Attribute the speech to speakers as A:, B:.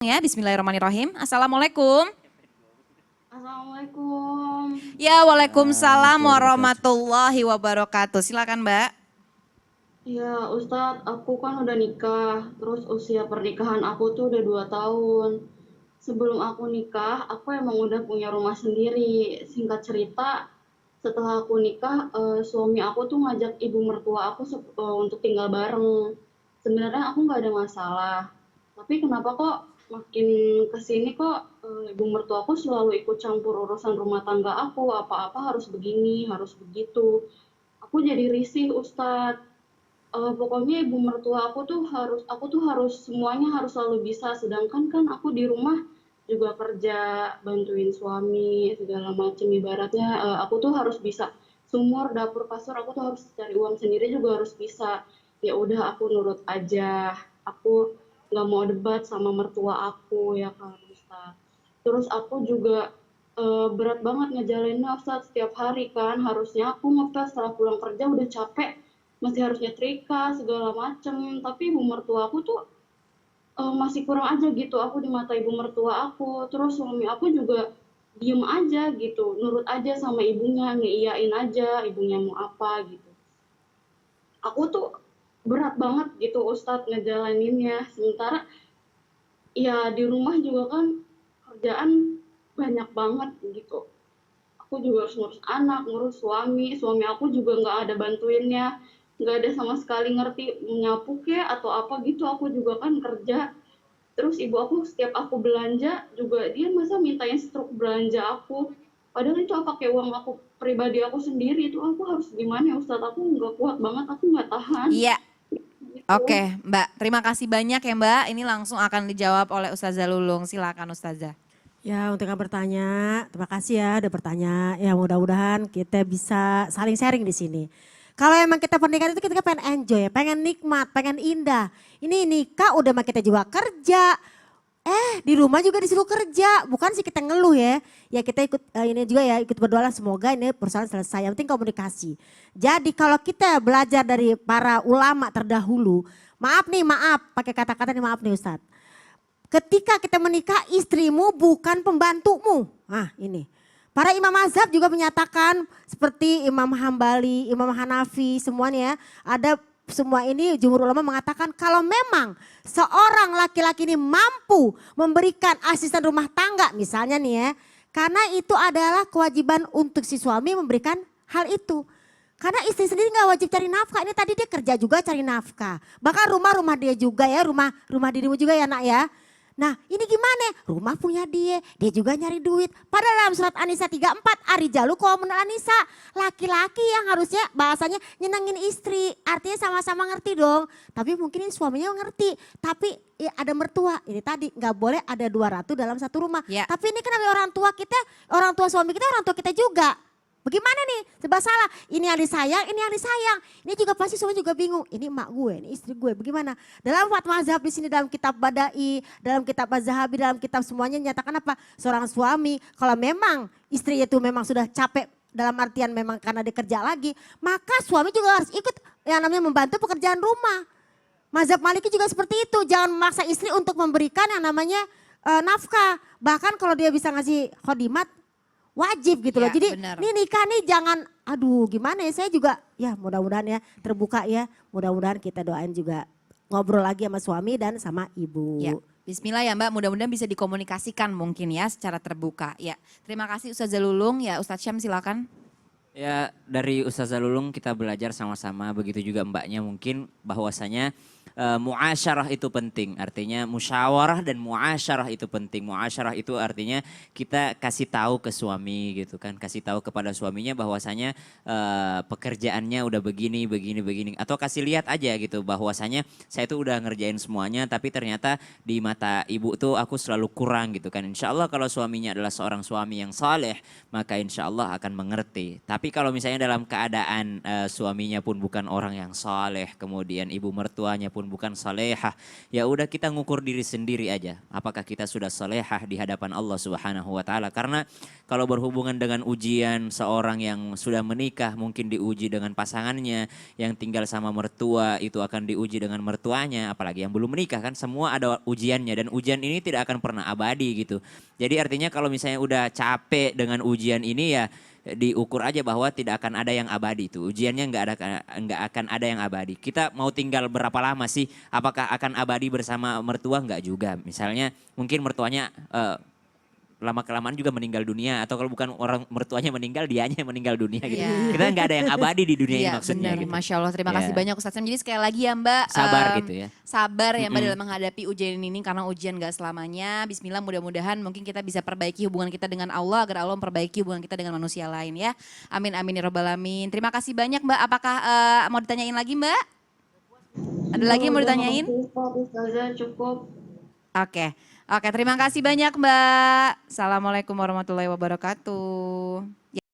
A: Ya, bismillahirrahmanirrahim. Assalamualaikum.
B: Assalamualaikum.
A: Ya, waalaikumsalam
C: Warahmatullahi wabarakatuh.
A: warahmatullahi wabarakatuh. Silakan, Mbak.
B: Ya, Ustadz, aku kan udah nikah, terus usia pernikahan aku tuh udah 2 tahun. Sebelum aku nikah, aku emang udah punya rumah sendiri. Singkat cerita, setelah aku nikah, suami aku tuh ngajak ibu mertua aku untuk tinggal bareng. Sebenarnya aku nggak ada masalah, tapi kenapa kok makin kesini kok ibu mertua aku selalu ikut campur urusan rumah tangga aku, apa-apa harus begini, harus begitu. Aku jadi risih, Ustadz. Pokoknya ibu mertua aku tuh harus semuanya harus selalu bisa, sedangkan kan aku di rumah juga kerja, bantuin suami segala macem, ibaratnya aku tuh harus bisa sumur, dapur, kasur, aku tuh harus cari uang sendiri juga harus bisa. Ya udah aku nurut aja, aku nggak mau debat sama mertua aku ya kan Ustaz. Terus aku juga berat banget ngejalaninnya Ustaz, setiap hari kan harusnya aku ngepel setelah pulang kerja udah capek, masih harus nyetrika segala macem, tapi ibu mertua aku tuh masih kurang aja gitu aku di mata ibu mertua aku. Terus suami aku juga diem aja gitu, nurut aja sama ibunya, ngeiyain aja ibunya mau apa gitu. Aku tuh berat banget gitu Ustadz ngejalaninnya, sementara ya di rumah juga kan kerjaan banyak banget gitu. Aku juga harus ngurus anak, ngurus suami aku juga nggak ada bantuinnya, nggak ada sama sekali ngerti nyapu kek atau apa gitu, aku juga kan kerja. Terus ibu aku setiap aku belanja juga dia masa mintain struk belanja aku, padahal itu pakai uang aku pribadi aku sendiri, itu aku harus gimana ya Ustadz, aku nggak kuat banget, aku nggak tahan
A: Iya,
B: gitu.
A: oke, Mbak. Terima kasih banyak ya, Mbak. Ini langsung akan dijawab oleh Ustazah Lulung. Silakan, Ustazah.
D: Ya, untuk yang bertanya, terima kasih ya udah bertanya. Ya, mudah-mudahan kita bisa saling sharing di sini. Kalau emang kita pernikahan itu kita pengen enjoy, pengen nikmat, pengen indah. Ini nikah udah mah kita juga kerja. Di rumah juga disuruh kerja, bukan sih kita ngeluh ya. Ya kita ikut ini juga ya, ikut berdoa lah semoga ini persoalan selesai. Yang penting komunikasi. Jadi kalau kita belajar dari para ulama terdahulu, maaf nih, maaf, pakai kata-kata nih maaf nih Ustadz. Ketika kita menikah istrimu bukan pembantumu. Nah ini. Para imam mazhab juga menyatakan seperti Imam Hambali, Imam Hanafi semuanya ya. Ada semua ini jumhur ulama mengatakan kalau memang seorang laki-laki ini mampu memberikan asisten rumah tangga misalnya nih ya. Karena itu adalah kewajiban untuk si suami memberikan hal itu. Karena istri sendiri nggak wajib cari nafkah. Ini tadi dia kerja juga cari nafkah. Bahkan rumah-rumah dia juga ya, rumah dirimu juga ya nak ya. Nah ini gimana? Rumah punya dia juga nyari duit. Padahal dalam surat An-Nisa 34, Arijalu qawwamun 'alan nisa. Laki-laki yang harusnya bahasanya nyenengin istri. Artinya sama-sama ngerti dong. Tapi mungkin ini suaminya ngerti. Tapi ya ada mertua. Ini tadi nggak boleh ada dua ratu dalam satu rumah.
A: Ya.
D: Tapi ini kan orang tua kita, orang tua suami kita, orang tua kita juga. Bagaimana nih? Serba salah. Ini yang disayang, ini yang disayang. Ini juga pasti suami juga bingung. Ini emak gue, ini istri gue. Bagaimana? Dalam fatwa mazhab di sini dalam kitab Badai, dalam kitab Az-Zahabi, dalam kitab semuanya nyatakan apa? Seorang suami kalau memang istri itu memang sudah capek dalam artian memang karena dia kerja lagi, maka suami juga harus ikut yang namanya membantu pekerjaan rumah. Mazhab Maliki juga seperti itu. Jangan memaksa istri untuk memberikan yang namanya nafkah. Bahkan kalau dia bisa ngasih khodimat, wajib gitu loh.
A: Ya,
D: Jadi
A: benar.
D: ini nikah nih jangan aduh gimana ya, saya juga ya mudah-mudahan ya terbuka ya. Mudah-mudahan kita doain juga ngobrol lagi sama suami dan sama ibu.
A: Ya, bismillah ya Mbak. Mudah-mudahan bisa dikomunikasikan mungkin ya secara terbuka. Ya, terima kasih Ustazah Lulung. Ya, Ustadz Syam silakan.
C: Ya dari Ustazah Lulung kita belajar sama-sama, begitu juga mbaknya mungkin bahwasanya muasyarah itu penting. Artinya musyawarah dan muasyarah itu penting. Muasyarah itu artinya kita kasih tahu ke suami gitu kan. Kasih tahu kepada suaminya bahwasanya pekerjaannya udah begini, begini, begini. Atau kasih lihat aja gitu bahwasanya saya tuh udah ngerjain semuanya tapi ternyata di mata ibu tuh aku selalu kurang gitu kan. Insya Allah kalau suaminya adalah seorang suami yang saleh maka insya Allah akan mengerti. Tapi kalau misalnya dalam keadaan suaminya pun bukan orang yang saleh, kemudian ibu mertuanya pun bukan salehah. Ya udah kita ngukur diri sendiri aja. Apakah kita sudah salehah di hadapan Allah Subhanahu wa taala? Karena kalau berhubungan dengan ujian seorang yang sudah menikah mungkin diuji dengan pasangannya, yang tinggal sama mertua itu akan diuji dengan mertuanya, apalagi yang belum menikah kan semua ada ujiannya dan ujian ini tidak akan pernah abadi gitu. Jadi artinya kalau misalnya udah capek dengan ujian ini ya diukur aja bahwa tidak akan ada yang abadi itu. Ujiannya nggak akan ada yang abadi. Kita mau tinggal berapa lama sih? Apakah akan abadi bersama mertua? Nggak juga. Misalnya mungkin mertuanya lama kelamaan juga meninggal dunia atau kalau bukan orang mertuanya meninggal dianya yang meninggal dunia gitu.
A: Iya.
C: Kita nggak ada yang abadi di dunia ini
A: Iya
C: maksudnya
A: benar,
C: gitu.
A: Masya Allah. Terima
C: Ya.
A: kasih banyak Ustaz Sam. Jadi sekali lagi ya Mbak.
C: Sabar gitu ya.
A: Sabar ya Mbak
C: Mm-mm.
A: dalam menghadapi ujian ini karena ujian gak selamanya. Bismillah mudah-mudahan mungkin kita bisa perbaiki hubungan kita dengan Allah agar Allah memperbaiki hubungan kita dengan manusia lain ya. Amin amin ya robbal alamin. Terima kasih banyak Mbak. Apakah mau ditanyain lagi Mbak? Ada lagi yang mau
B: Udah,
A: ditanyain?
B: makasih, Ustaz. Ustazah cukup.
A: Oke. Oke, terima kasih banyak Mbak. Assalamualaikum warahmatullahi wabarakatuh.